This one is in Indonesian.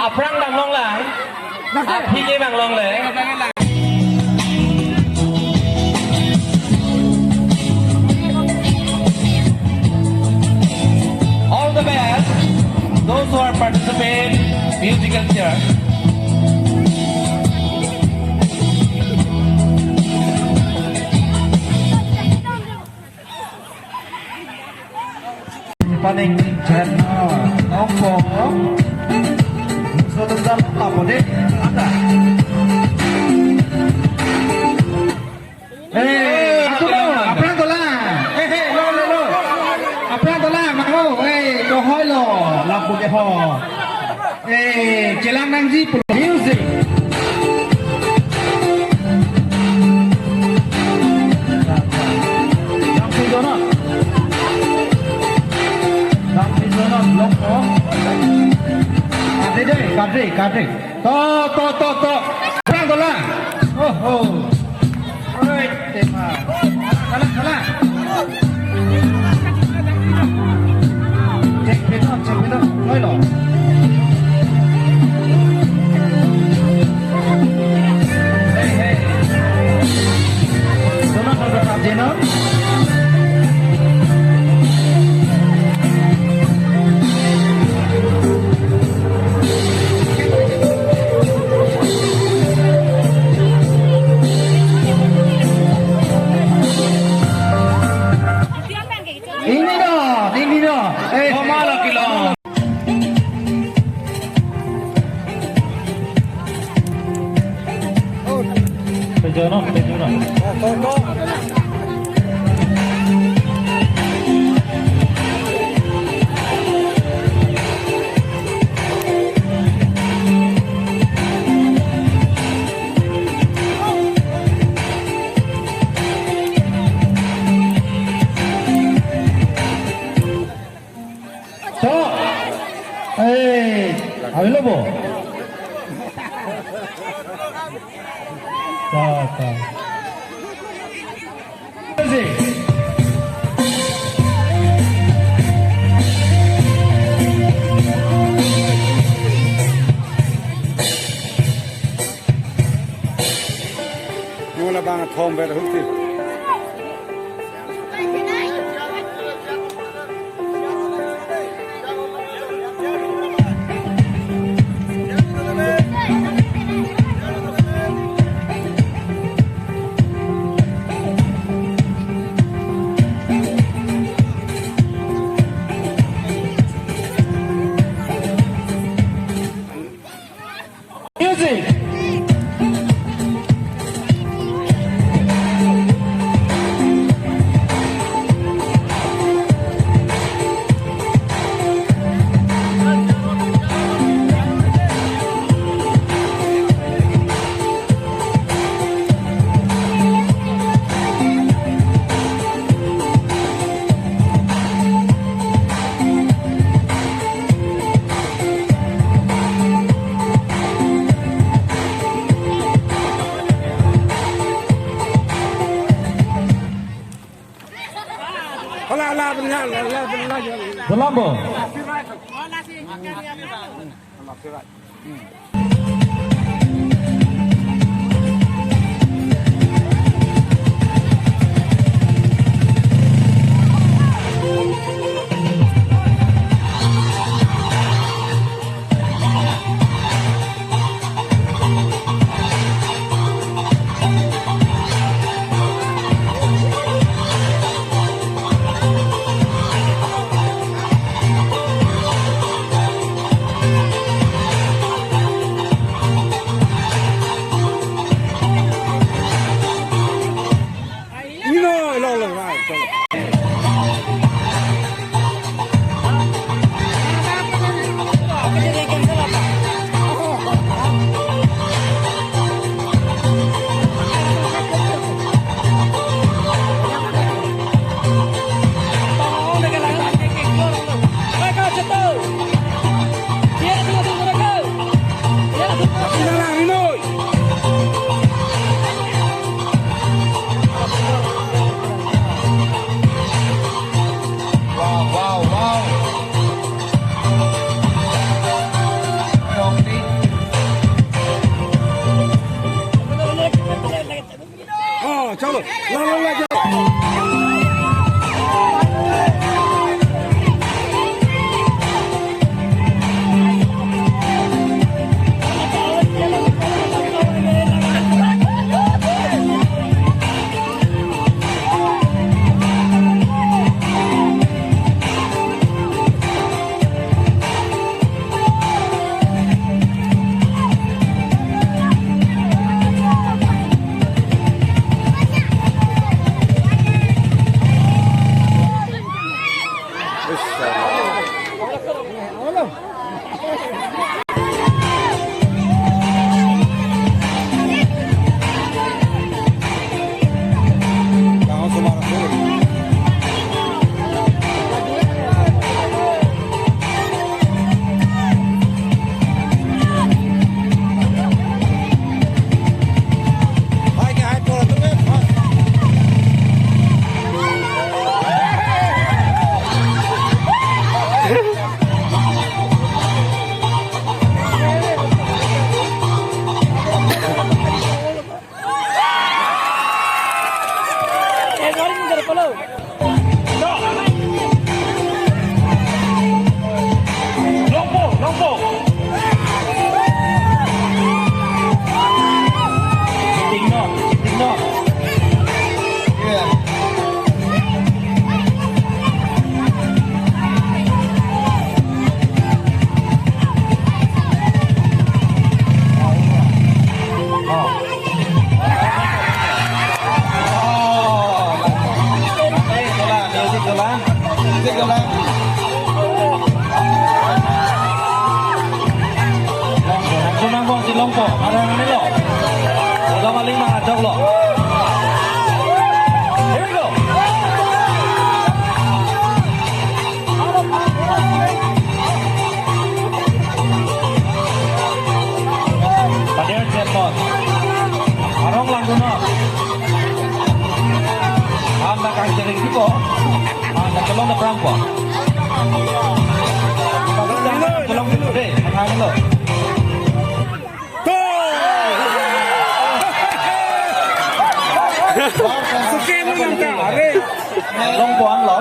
prang đằng long lại phi cái bằng long lệ all the best those who are participating musical chair paling channel nompo sudah dalam apa deh ada aku đâu apa yang tôi làm lo apa yang tôi làm mà không tôi hỏi lo làm bộ cái họ chỉ làm năng gì music Kadri, to, perang tola, oi, tema, kalah, cek betul, oi lo, hey, dono berapa jenon? Ini dong. Malah kilo. Pejono. To. Available. Ta. Mula banget home better hukti. Colombo. चलो ला ला ला जाओ गाँव से मारा तो हाय क्या हाय पोरा तुम Lompo. Tingno. Sunang si Lompo, ada yang ini loh. Udah maling mengajak loh. Here we go. Padahal chatbot. Arong lang kuno. Anda kang sering gitu. Anda kelong na perangko. Kelong dulu deh, makan lo. Lompo ang lo.